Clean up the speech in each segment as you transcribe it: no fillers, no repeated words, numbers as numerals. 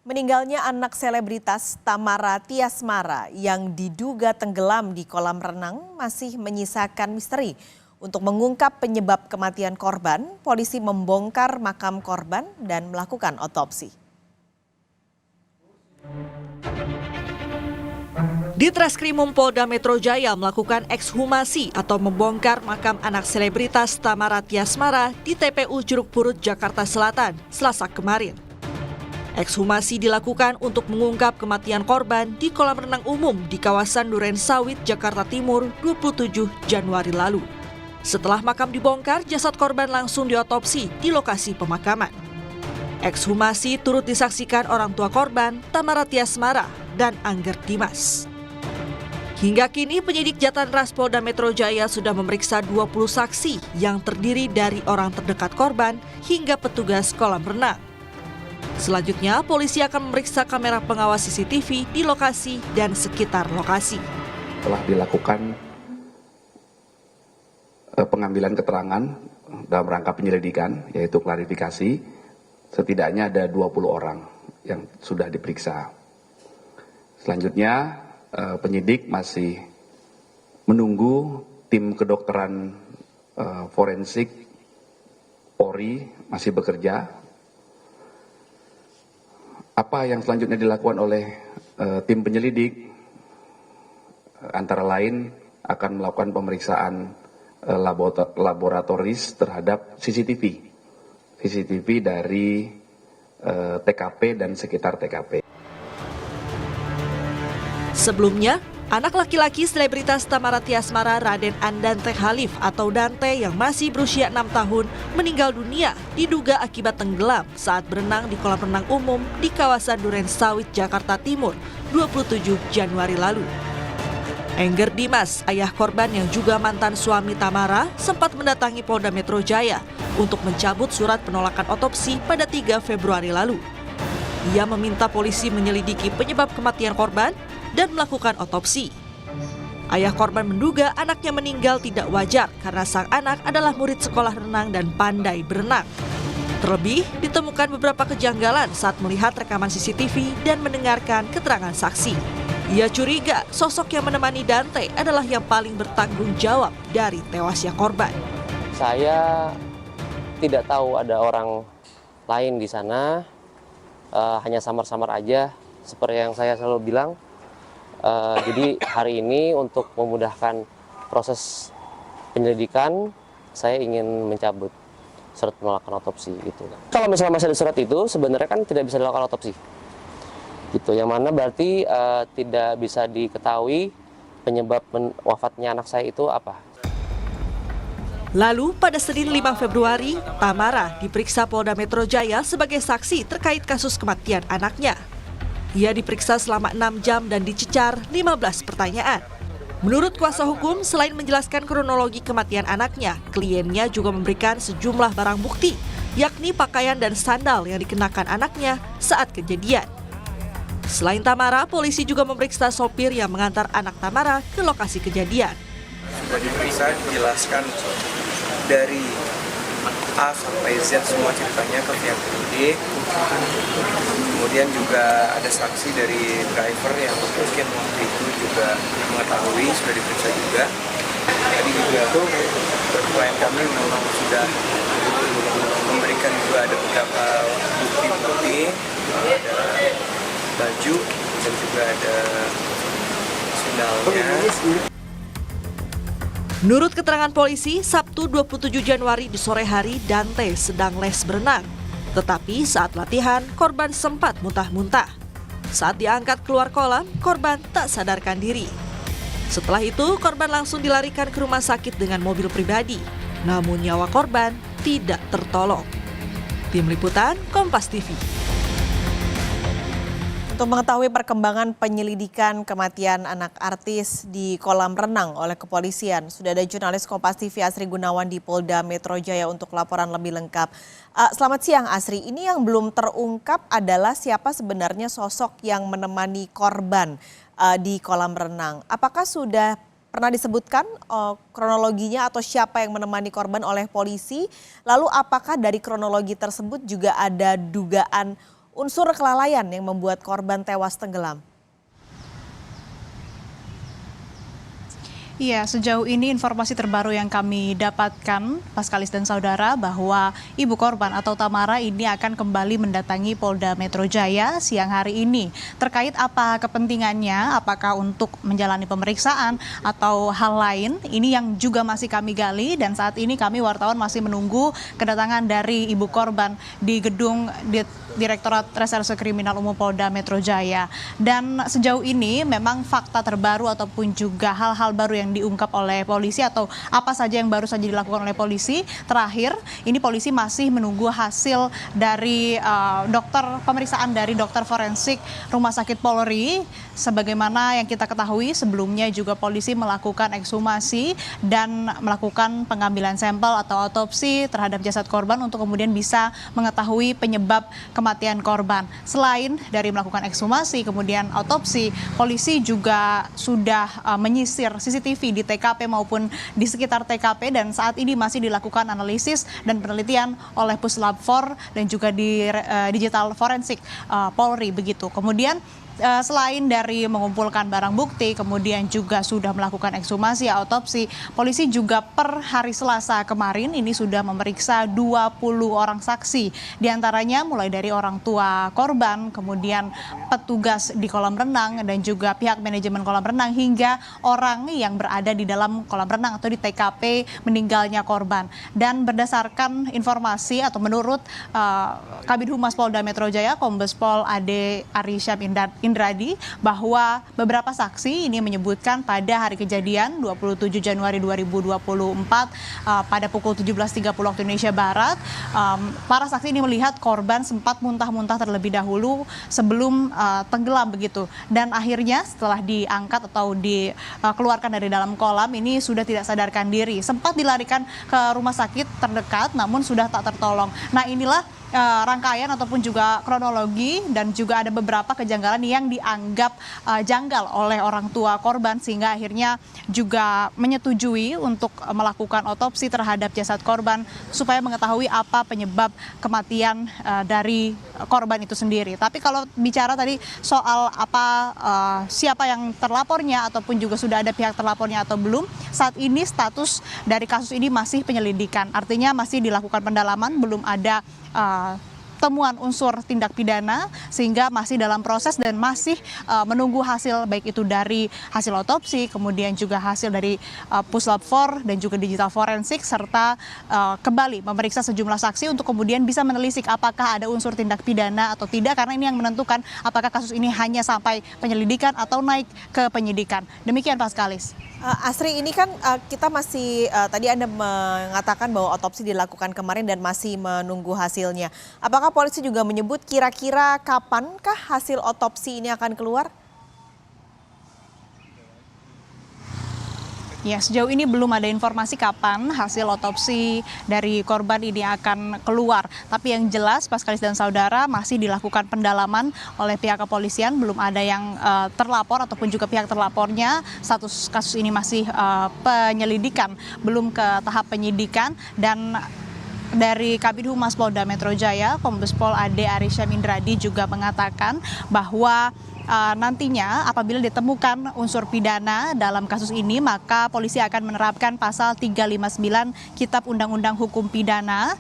Meninggalnya anak selebritas Tamara Tiasmara yang diduga tenggelam di kolam renang masih menyisakan misteri. Untuk mengungkap penyebab kematian korban, polisi membongkar makam korban dan melakukan otopsi. Ditreskrimum Polda Metro Jaya melakukan ekshumasi atau membongkar makam anak selebritas Tamara Tiasmara di TPU Jeruk Purut, Jakarta Selatan, Selasa kemarin. Ekshumasi dilakukan untuk mengungkap kematian korban di kolam renang umum di kawasan Duren Sawit, Jakarta Timur, 27 Januari lalu. Setelah makam dibongkar, jasad korban langsung diotopsi di lokasi pemakaman. Ekshumasi turut disaksikan orang tua korban, Tamara Tiasmara dan Angger Dimas. Hingga kini penyidik Jatan-Ras Polda Metro Jaya sudah memeriksa 20 saksi yang terdiri dari orang terdekat korban hingga petugas kolam renang. Selanjutnya, polisi akan memeriksa kamera pengawas CCTV di lokasi dan sekitar lokasi. Telah dilakukan pengambilan keterangan dalam rangka penyelidikan, yaitu klarifikasi. Setidaknya ada 20 orang yang sudah diperiksa. Selanjutnya, penyidik masih menunggu tim kedokteran forensik Polri masih bekerja. Apa yang selanjutnya dilakukan oleh tim penyelidik, antara lain akan melakukan pemeriksaan laboratoris terhadap CCTV dari TKP dan sekitar TKP. Sebelumnya, anak laki-laki selebritas Tamara Tiasmara, Raden Andante Khalif atau Dante yang masih berusia 6 tahun meninggal dunia diduga akibat tenggelam saat berenang di kolam renang umum di kawasan Duren Sawit, Jakarta Timur, 27 Januari lalu. Angger Dimas, ayah korban yang juga mantan suami Tamara, sempat mendatangi Polda Metro Jaya untuk mencabut surat penolakan otopsi pada 3 Februari lalu. Ia meminta polisi menyelidiki penyebab kematian korban dan melakukan otopsi. Ayah korban menduga anaknya meninggal tidak wajar karena sang anak adalah murid sekolah renang dan pandai berenang. Terlebih, ditemukan beberapa kejanggalan saat melihat rekaman CCTV dan mendengarkan keterangan saksi. Ia curiga sosok yang menemani Dante adalah yang paling bertanggung jawab dari tewasnya korban. Saya tidak tahu ada orang lain di sana, hanya samar-samar aja seperti yang saya selalu bilang. Jadi hari ini untuk memudahkan proses penyelidikan, saya ingin mencabut surat penolakan otopsi itu. Kalau misalnya masih ada surat itu, sebenarnya kan tidak bisa dilakukan otopsi. Gitu, yang mana berarti tidak bisa diketahui penyebab wafatnya anak saya itu apa. Lalu pada Senin 5 Februari, Tamara diperiksa Polda Metro Jaya sebagai saksi terkait kasus kematian anaknya. Ia diperiksa selama 6 jam dan dicecar 15 pertanyaan. Menurut kuasa hukum, selain menjelaskan kronologi kematian anaknya, kliennya juga memberikan sejumlah barang bukti, yakni pakaian dan sandal yang dikenakan anaknya saat kejadian. Selain Tamara, polisi juga memeriksa sopir yang mengantar anak Tamara ke lokasi kejadian. Sudah diperiksa, dijelaskan dari A sampai Z semua ceritanya ke pihak penyidik. Kemudian juga ada saksi dari driver yang mungkin waktu itu juga mengetahui, sudah diperiksa juga. Tadi juga klien kami memang sudah memberikan juga ada beberapa bukti-bukti, ada baju dan juga ada sandalnya. Menurut keterangan polisi, Sabtu 27 Januari di sore hari Dante sedang les berenang. Tetapi saat latihan, korban sempat muntah-muntah. Saat diangkat keluar kolam, korban tak sadarkan diri. Setelah itu, korban langsung dilarikan ke rumah sakit dengan mobil pribadi. Namun nyawa korban tidak tertolong. Tim Liputan, Kompas TV. Untuk mengetahui perkembangan penyelidikan kematian anak artis di kolam renang oleh kepolisian, sudah ada jurnalis Kompas TV Asri Gunawan di Polda Metro Jaya untuk laporan lebih lengkap. Selamat siang Asri, ini yang belum terungkap adalah siapa sebenarnya sosok yang menemani korban di kolam renang. Apakah sudah pernah disebutkan kronologinya atau siapa yang menemani korban oleh polisi? Lalu apakah dari kronologi tersebut juga ada dugaan unsur kelalaian yang membuat korban tewas tenggelam? Iya, sejauh ini informasi terbaru yang kami dapatkan, Paskalis dan saudara, bahwa ibu korban atau Tamara ini akan kembali mendatangi Polda Metro Jaya siang hari ini. Terkait apa kepentingannya, apakah untuk menjalani pemeriksaan atau hal lain, ini yang juga masih kami gali, dan saat ini kami wartawan masih menunggu kedatangan dari ibu korban di gedung Direktorat Reserse Kriminal Umum Polda Metro Jaya. Dan sejauh ini memang fakta terbaru ataupun juga hal-hal baru yang diungkap oleh polisi atau apa saja yang baru saja dilakukan oleh polisi. Terakhir, ini polisi masih menunggu hasil dari pemeriksaan dari dokter forensik Rumah Sakit Polri. Sebagaimana yang kita ketahui sebelumnya juga polisi melakukan ekshumasi dan melakukan pengambilan sampel atau otopsi terhadap jasad korban untuk kemudian bisa mengetahui penyebab kematian korban. Selain dari melakukan ekshumasi, kemudian otopsi, polisi juga sudah menyisir CCTV di TKP maupun di sekitar TKP, dan saat ini masih dilakukan analisis dan penelitian oleh Puslab 4 dan juga di digital forensik Polri begitu. Kemudian selain dari mengumpulkan barang bukti, kemudian juga sudah melakukan ekshumasi, otopsi, polisi juga per hari Selasa kemarin ini sudah memeriksa 20 orang saksi. Di antaranya mulai dari orang tua korban, kemudian petugas di kolam renang, dan juga pihak manajemen kolam renang, hingga orang yang berada di dalam kolam renang atau di TKP meninggalnya korban. Dan berdasarkan informasi atau menurut Kabid Humas Polda Metro Jaya, Kombes Pol Ade Arisyam Indradi, bahwa beberapa saksi ini menyebutkan pada hari kejadian 27 Januari 2024 pada pukul 17.30 waktu Indonesia Barat, para saksi ini melihat korban sempat muntah-muntah terlebih dahulu sebelum tenggelam begitu, dan akhirnya setelah diangkat atau dikeluarkan dari dalam kolam ini sudah tidak sadarkan diri, sempat dilarikan ke rumah sakit terdekat namun sudah tak tertolong. Nah, inilah rangkaian ataupun juga kronologi, dan juga ada beberapa kejanggalan yang dianggap janggal oleh orang tua korban, sehingga akhirnya juga menyetujui untuk melakukan otopsi terhadap jasad korban supaya mengetahui apa penyebab kematian dari korban itu sendiri. Tapi kalau bicara tadi soal siapa yang terlapornya ataupun juga sudah ada pihak terlapornya atau belum, saat ini status dari kasus ini masih penyelidikan, artinya masih dilakukan pendalaman, belum ada temuan unsur tindak pidana, sehingga masih dalam proses dan masih menunggu hasil, baik itu dari hasil otopsi, kemudian juga hasil dari Puslab 4 dan juga digital forensik, serta kembali memeriksa sejumlah saksi untuk kemudian bisa menelisik apakah ada unsur tindak pidana atau tidak, karena ini yang menentukan apakah kasus ini hanya sampai penyelidikan atau naik ke penyidikan. Demikian Paskalis. Asri, ini kan kita masih, tadi Anda mengatakan bahwa otopsi dilakukan kemarin dan masih menunggu hasilnya. Apakah polisi juga menyebut kira-kira kapankah hasil otopsi ini akan keluar? Ya, sejauh ini belum ada informasi kapan hasil otopsi dari korban ini akan keluar. Tapi yang jelas, Paskalis dan saudara, masih dilakukan pendalaman oleh pihak kepolisian. Belum ada yang terlapor ataupun juga pihak terlapornya. Status kasus ini masih penyelidikan, belum ke tahap penyidikan. Dan dari Kabid Humas Polda Metro Jaya, Kombes Pol Ade Arisyam Indradi juga mengatakan bahwa nantinya apabila ditemukan unsur pidana dalam kasus ini, maka polisi akan menerapkan pasal 359 Kitab Undang-Undang Hukum Pidana,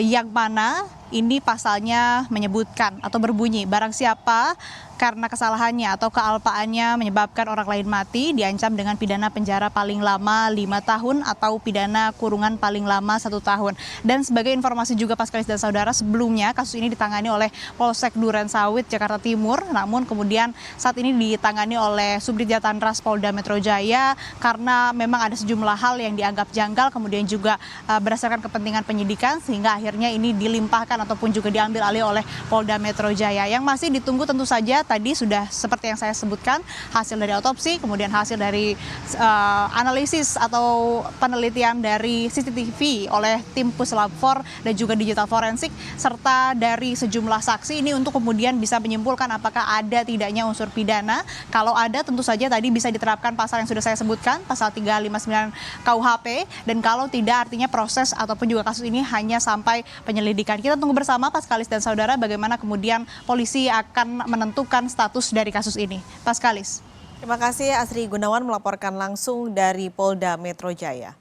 yang mana ini pasalnya menyebutkan atau berbunyi, barang siapa karena kesalahannya atau kealpaannya menyebabkan orang lain mati diancam dengan pidana penjara paling lama 5 tahun atau pidana kurungan paling lama 1 tahun. Dan sebagai informasi juga Paskalis dan saudara, sebelumnya kasus ini ditangani oleh Polsek Durensawit Jakarta Timur, namun kemudian saat ini ditangani oleh Subdit Jatantras Polda Metro Jaya karena memang ada sejumlah hal yang dianggap janggal, kemudian juga berdasarkan kepentingan penyidikan, sehingga akhirnya ini dilimpahkan ataupun juga diambil alih oleh Polda Metro Jaya. Yang masih ditunggu tentu saja tadi sudah seperti yang saya sebutkan, hasil dari otopsi, kemudian hasil dari analisis atau penelitian dari CCTV oleh tim Puslab 4 dan juga digital forensik, serta dari sejumlah saksi ini untuk kemudian bisa menyimpulkan apakah ada tidak tidaknya unsur pidana. Kalau ada tentu saja tadi bisa diterapkan pasal yang sudah saya sebutkan, pasal 359 KUHP, dan kalau tidak artinya proses ataupun juga kasus ini hanya sampai penyelidikan. Kita tunggu bersama Paskalis dan saudara bagaimana kemudian polisi akan menentukan status dari kasus ini. Paskalis. Terima kasih Asri Gunawan melaporkan langsung dari Polda Metro Jaya.